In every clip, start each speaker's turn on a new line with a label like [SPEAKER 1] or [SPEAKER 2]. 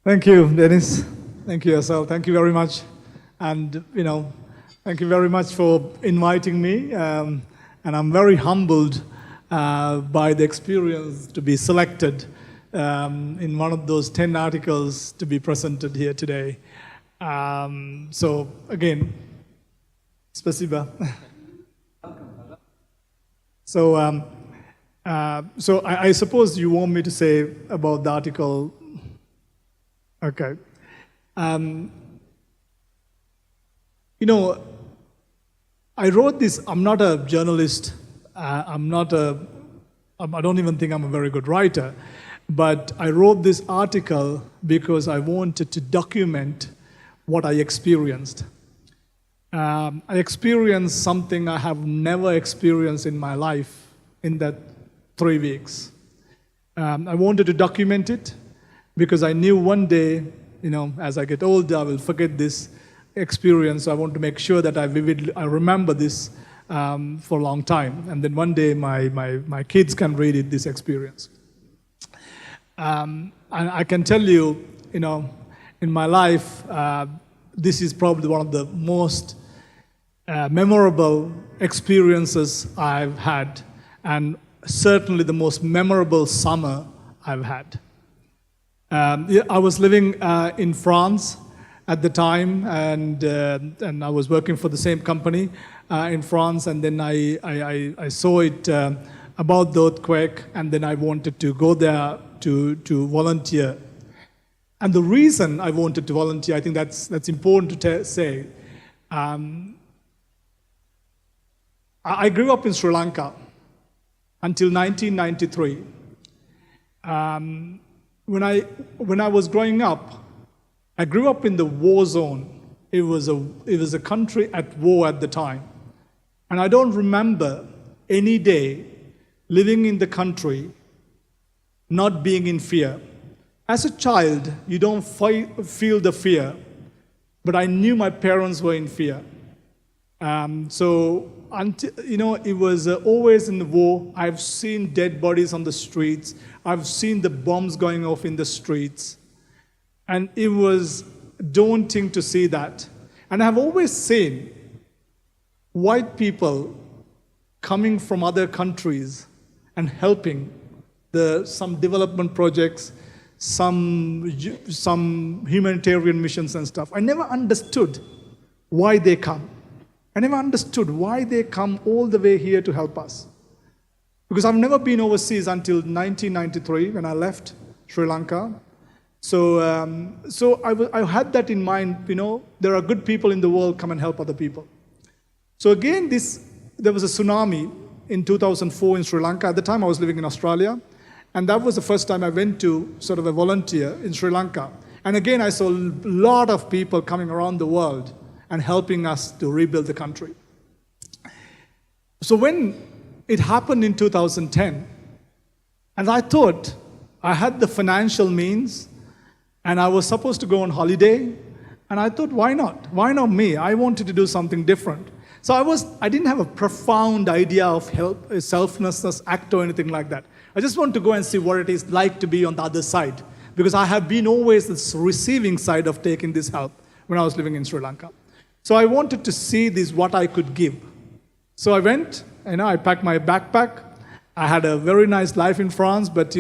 [SPEAKER 1] Thank you, Dennis. Thank you, yourself. Thank you very much. And, thank you very much for inviting me. And I'm very humbled by the experience to be selected in one of those 10 articles to be presented here today. So, again, spasiba. So, I suppose you want me to say about the article. Okay. I wrote this. I'm not a journalist. I don't even think I'm a very good writer. But I wrote this article because I wanted to document what I experienced. I experienced something I have never experienced in my life in that 3 weeks. I wanted to document it because I knew one day, as I get older, I will forget this experience. So I want to make sure that I remember this for a long time. And then one day my kids can read this experience. And I can tell you, in my life, this is probably one of the most memorable experiences I've had, and certainly the most memorable summer I've had. I was living in France at the time, and I was working for the same company in France, and then I saw it about the earthquake, and then I wanted to go there to volunteer. And the reason I wanted to volunteer, I think that's important to say. I grew up in Sri Lanka until 1993. When I was growing up, I grew up in the war zone. It was a country at war at the time. And I don't remember any day living in the country not being in fear. As a child, you don't feel the fear, but I knew my parents were in fear. So, it was always in the war. I've seen dead bodies on the streets. I've seen the bombs going off in the streets. And it was daunting to see that. And I've always seen white people coming from other countries and helping some development projects, some humanitarian missions and stuff. I never understood why they come. I never understood why they come all the way here to help us. Because I've never been overseas until 1993 when I left Sri Lanka. So I had that in mind, there are good people in the world, come and help other people. So again, there was a tsunami in 2004 in Sri Lanka. At the time I was living in Australia. And that was the first time I went to sort of a volunteer in Sri Lanka. And again, I saw a lot of people coming around the world and helping us to rebuild the country. So when it happened in 2010, and I thought I had the financial means, and I was supposed to go on holiday, and I thought, why not? Why not me? I wanted to do something different. So I didn't have a profound idea of selflessness act or anything like that. I just want to go and see what it is like to be on the other side, because I have been always this receiving side of taking this help when I was living in Sri Lanka. So I wanted to see what I could give. So I went, I packed my backpack. I had a very nice life in France, but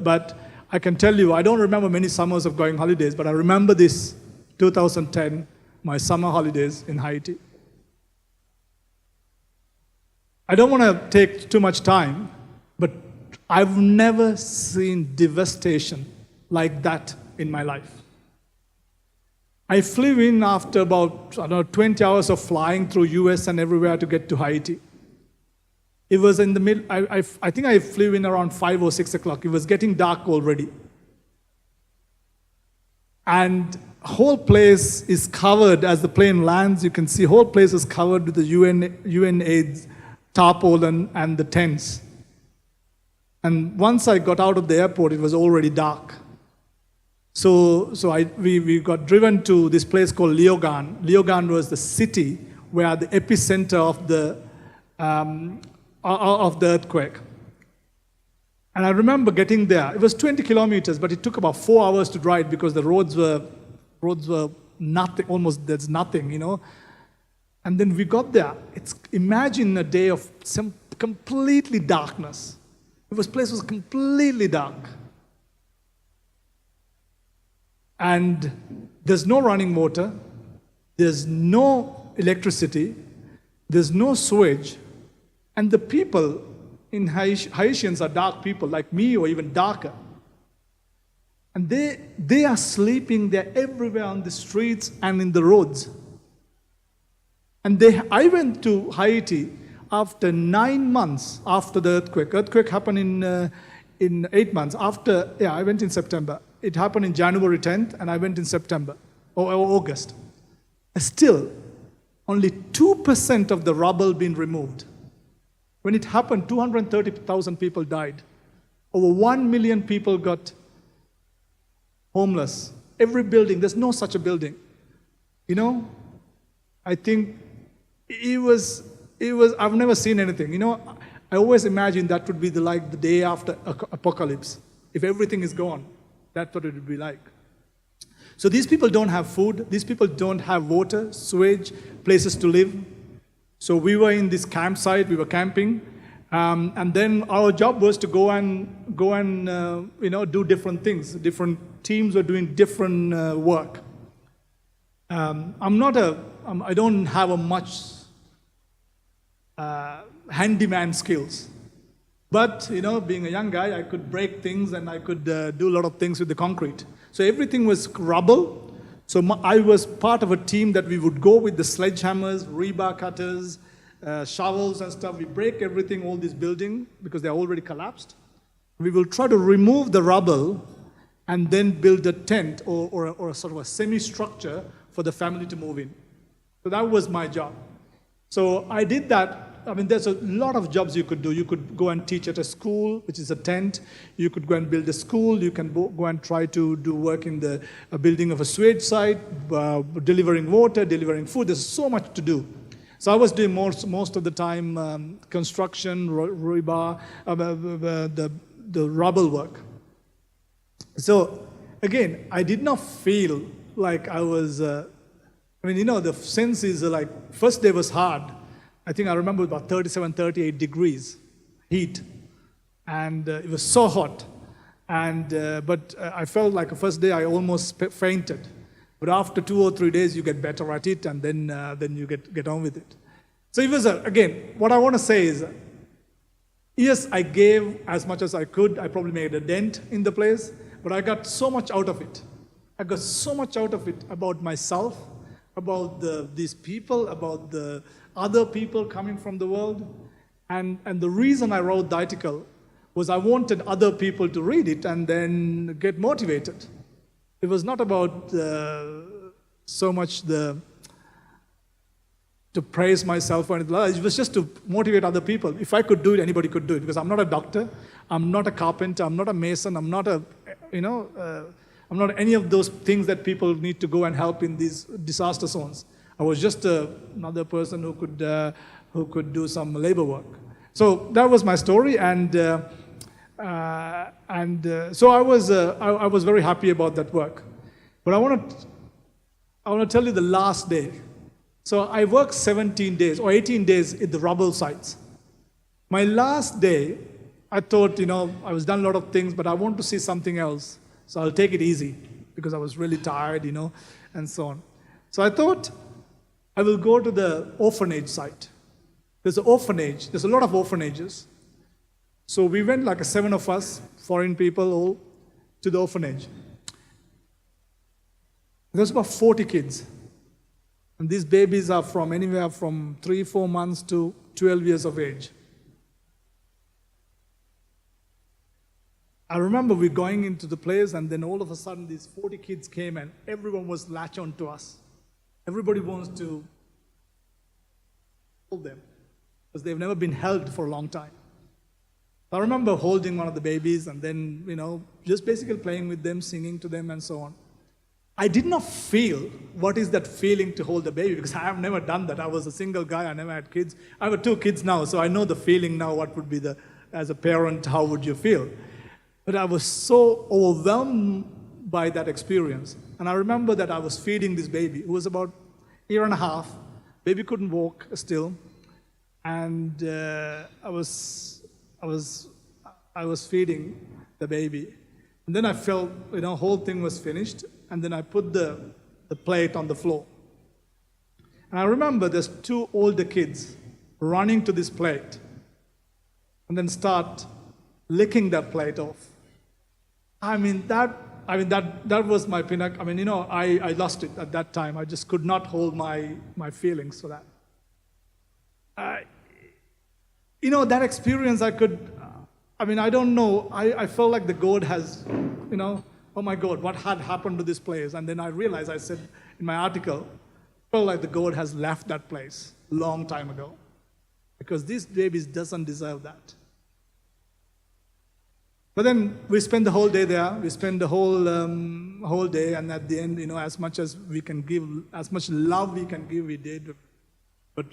[SPEAKER 1] but I can tell you, I don't remember many summers of going holidays, but I remember this 2010, my summer holidays in Haiti. I don't want to take too much time, but I've never seen devastation like that in my life. I flew in after about 20 hours of flying through US and everywhere to get to Haiti. It was in the middle, I think I flew in around 5 or 6 o'clock. It was getting dark already. And whole place is covered, as the plane lands, you can see whole place is covered with the UNAIDS tarpaulin and the tents. And once I got out of the airport, it was already dark. So we got driven to this place called Leogane. Leogane was the city where the epicenter of the earthquake. And I remember getting there. It was 20 kilometers, but it took about 4 hours to drive because the roads were nothing, almost there's nothing, you know. And then we got there. Imagine a day of some completely darkness. Place was completely dark. And there's no running water, there's no electricity, there's no sewage, and the people in Haitians are dark people like me or even darker. And they are sleeping, they're everywhere on the streets and in the roads. And I went to Haiti after 9 months after the earthquake. Earthquake happened in 8 months. I went in September. It happened in January 10th, and I went in September or August. Still, only 2% of the rubble been removed. When it happened, 230,000 people died. Over 1 million people got homeless. Every building, there's no such a building. You know, I think it was, I've never seen anything. You know, I always imagine that would be like the day after apocalypse. If everything is gone, that's what it would be like. So these people don't have food. These people don't have water, sewage, places to live. So we were in this campsite, we were camping, and then our job was to go and do different things. Different teams were doing different work. I don't have a much handyman skills, but you know, being a young guy, I could break things and I could do a lot of things with the concrete. So everything was rubble. So I was part of a team that we would go with the sledgehammers, rebar cutters, shovels and stuff. We break everything, all this building, because they're already collapsed. We will try to remove the rubble and then build a tent or a sort of a semi-structure for the family to move in. So that was my job. So I did that. I mean, there's a lot of jobs you could do. You could go and teach at a school, which is a tent. You could go and build a school. You can go and try to do work in the building of a sewage site, delivering water, delivering food. There's so much to do. So I was doing most of the time construction, rebar, the rubble work. So again, I did not feel like I was, the sense is like, first day was hard. I think I remember about 37, 38 degrees heat. And it was so hot. But I felt like the first day I almost fainted. But after 2 or 3 days, you get better at it, and then you get on with it. So it was, again, what I want to say is, yes, I gave as much as I could. I probably made a dent in the place, but I got so much out of it. I got so much out of it about myself, about these people, about the other people coming from the world. And the reason I wrote the article was I wanted other people to read it and then get motivated. It was not about so much to praise myself or anything like that. It was just to motivate other people. If I could do it, anybody could do it. Because I'm not a doctor, I'm not a carpenter, I'm not a mason, I'm not I'm not any of those things that people need to go and help in these disaster zones. I was just another person who could do some labor work. So that was my story, and so I was very happy about that work. But I want to tell you the last day. So I worked 17 days or 18 days at the rubble sites. My last day, I thought, I was done a lot of things, but I want to see something else. So I'll take it easy because I was really tired, and so on. So I thought I will go to the orphanage site. There's an orphanage. There's a lot of orphanages. So we went, like 7 of us, foreign people, all to the orphanage. There's about 40 kids. And these babies are from anywhere from 3-4 months to 12 years of age. I remember we going into the place, and then all of a sudden these 40 kids came and everyone was latched on to us. Everybody wants to hold them because they've never been held for a long time. I remember holding one of the babies and then, just basically playing with them, singing to them and so on. I did not feel what is that feeling to hold a baby because I have never done that. I was a single guy, I never had kids. I have 2 kids now, so I know the feeling now, what would be as a parent, how would you feel? But I was so overwhelmed by that experience. And I remember that I was feeding this baby, who was about a year and a half. Baby couldn't walk still. And I was feeding the baby. And then I felt, whole thing was finished. And then I put the plate on the floor. And I remember there's two older kids running to this plate and then start licking that plate off. That was my pinnacle. I lost it at that time. I just could not hold my feelings for that. That experience I don't know. I felt like the God has, oh my God, what had happened to this place? And then I realized, I said in my article, I felt like the God has left that place a long time ago. Because these babies doesn't deserve that. But then we spend the whole day there. We spend the whole day, and at the end, as much as we can give, as much love we can give, we did. But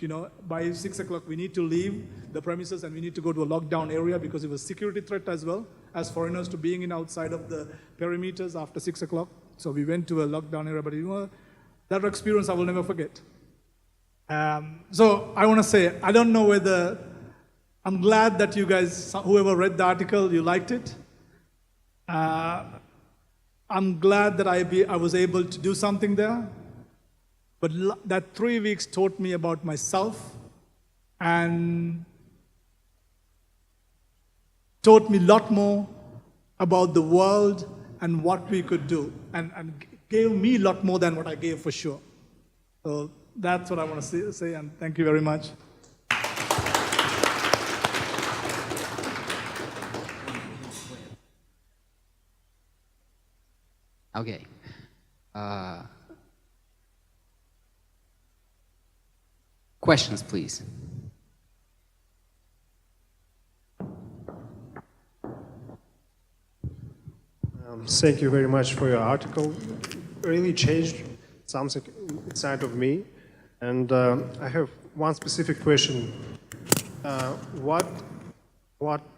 [SPEAKER 1] by 6 o'clock, we need to leave the premises, and we need to go to a lockdown area because it was a security threat as well, as foreigners to being outside of the perimeters after 6 o'clock. So we went to a lockdown area. But that experience I will never forget. So I want to say, I don't know whether. I'm glad that you guys, whoever read the article, you liked it. I'm glad that I was able to do something there. But that 3 weeks taught me about myself and taught me a lot more about the world and what we could do, and gave me a lot more than what I gave for sure. So that's what I want to say, and thank you very much.
[SPEAKER 2] Okay. Questions, please.
[SPEAKER 3] Thank you very much for your article. It really changed something inside of me. And I have one specific question. What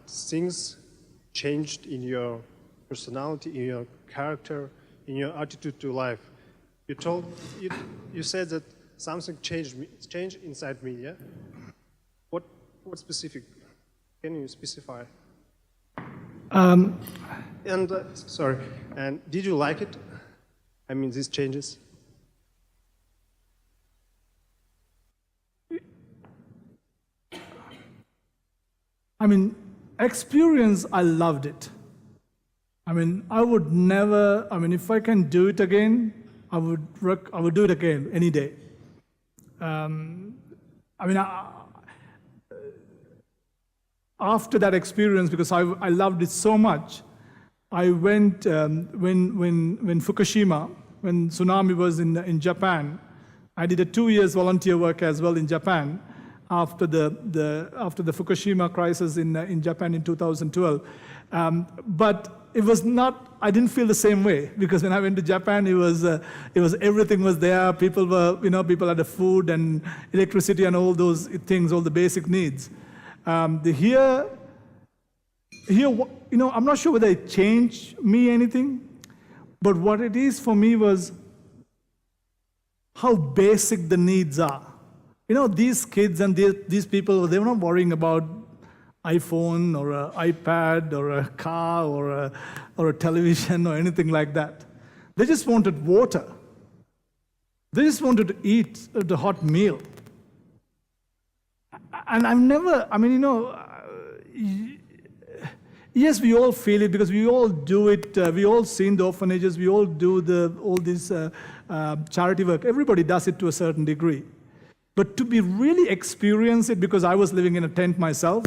[SPEAKER 3] things changed in your personality, in your character, in your attitude to life? You said that something changed inside me, yeah? What specific? Can you specify? Sorry, and did you like it? These changes?
[SPEAKER 1] Experience, I loved it. I would never, if I can do it again, I would do it again any day. After that experience, because I loved it so much, I went, when Fukushima, when tsunami was in Japan, I did a 2 years volunteer work as well in Japan after the Fukushima crisis in Japan in 2012. But it was not, I didn't feel the same way, because when I went to Japan, it was everything was there. People had the food and electricity and all those things, all the basic needs. Here, I'm not sure whether it changed me anything, but what it is for me was how basic the needs are. These kids and these people, they were not worrying about iPhone or an iPad or a car or a television or anything like that. They just wanted water. They just wanted to eat the hot meal. And I've never, yes, we all feel it because we all do it. We all seen the orphanages. We all do all this charity work. Everybody does it to a certain degree. But to be really experience it, because I was living in a tent myself,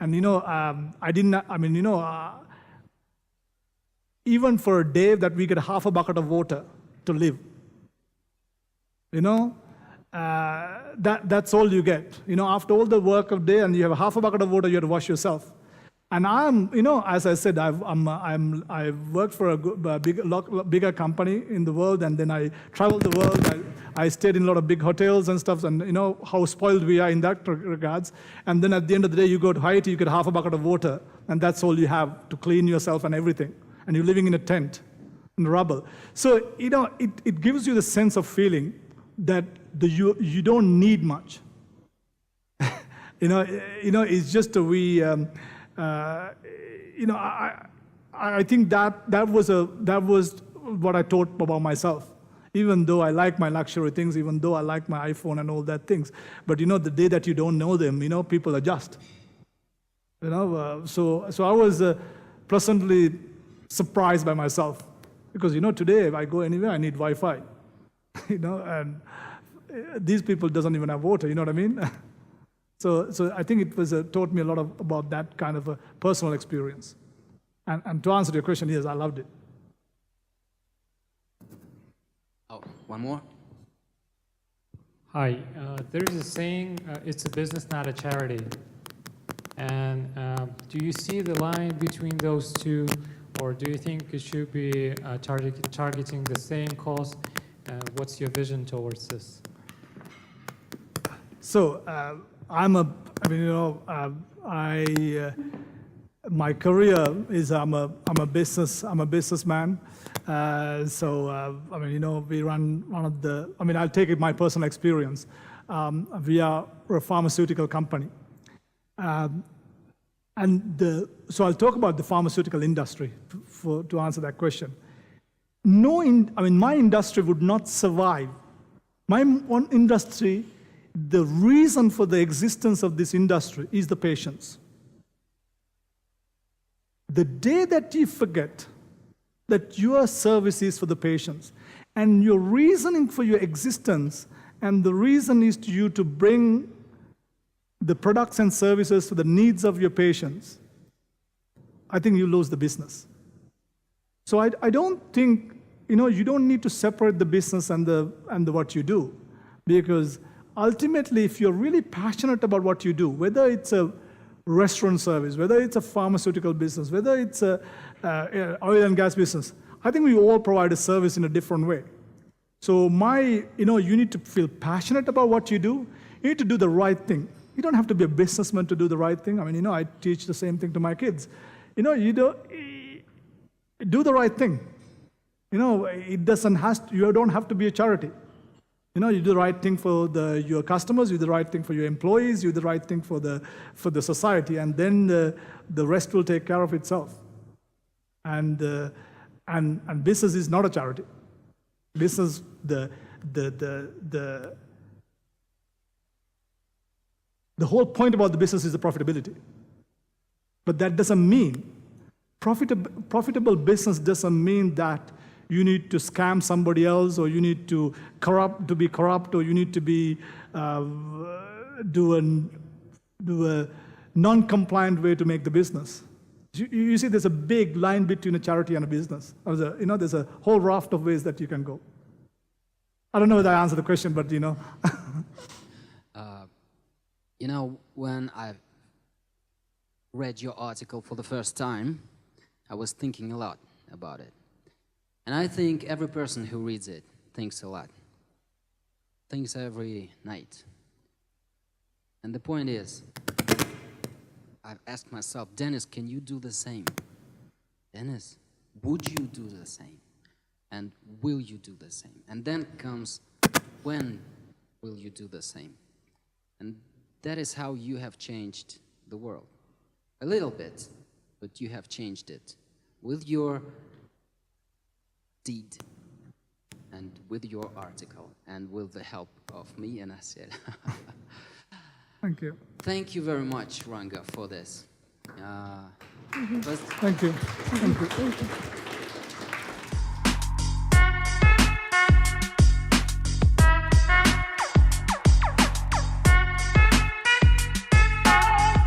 [SPEAKER 1] and I didn't, even for a day that we get half a bucket of water to live. That's all you get. After all the work of day, and you have half a bucket of water, you have to wash yourself. And as I said, I've worked for a bigger company in the world, and then I traveled the world. I stayed in a lot of big hotels and stuff, and you know how spoiled we are in that regards. And then at the end of the day, you go to Haiti, you get half a bucket of water, and that's all you have to clean yourself and everything. And you're living in a tent, in rubble. So, you know, it gives you the sense of feeling that you don't need much. You know, it's just I think that was what I thought about myself. Even though I like my luxury things, even though I like my iPhone and all that things, but you know, the day that you don't know them, you know, people adjust. You know, so I was pleasantly surprised by myself, because you know, today if I go anywhere, I need Wi-Fi. You know, and these people doesn't even have water. You know what I mean? So I think it was taught me a lot about that kind of a personal experience. And to answer your question, yes, I loved it.
[SPEAKER 2] Oh, one more?
[SPEAKER 4] Hi, there is a saying, it's a business, not a charity. And do you see the line between those two, or do you think it should be targeting the same cause? What's your vision towards this?
[SPEAKER 1] So my career is I'm a businessman. We run one of the. I'll take it my personal experience. We are a pharmaceutical company, so I'll talk about the pharmaceutical industry to answer that question. My industry would not survive. My one industry, the reason for the existence of this industry is the patients. The day that you forget that your service is for the patients, and your reasoning for your existence, and the reason is to you to bring the products and services to the needs of your patients, I think you lose the business. So I don't think, you don't need to separate the business and the what you do, because ultimately, if you're really passionate about what you do, whether it's a restaurant service, whether it's a pharmaceutical business, whether it's a oil and gas business, I think we all provide a service in a different way. So you need to feel passionate about what you do. You need to do the right thing. You don't have to be a businessman to do the right thing. I teach the same thing to my kids. Do the right thing. You don't have to be a charity. You do the right thing for your customers, you do the right thing for your employees, you do the right thing for the society, and then the rest will take care of itself. And business is not a charity. Business, the whole point about the business is the profitability. But that doesn't mean profitable business doesn't mean that you need to scam somebody else, or you need to be corrupt, or you need to be do a non-compliant way to make the business. You see, there's a big line between a charity and a business. There's a whole raft of ways that you can go. I don't know whether I answered the question, but
[SPEAKER 2] when I read your article for the first time, I was thinking a lot about it. And I think every person who reads it thinks a lot, thinks every night. And the point is, I've asked myself, Dennis, can you do the same? Dennis, would you do the same? And will you do the same? And then comes, when will you do the same? And that is how you have changed the world. A little bit, but you have changed it with your deed, and with your article, and with the help of me, and I said,
[SPEAKER 1] Thank you.
[SPEAKER 2] Thank you very much, Ranga, for this.
[SPEAKER 1] Thank you. Thank you.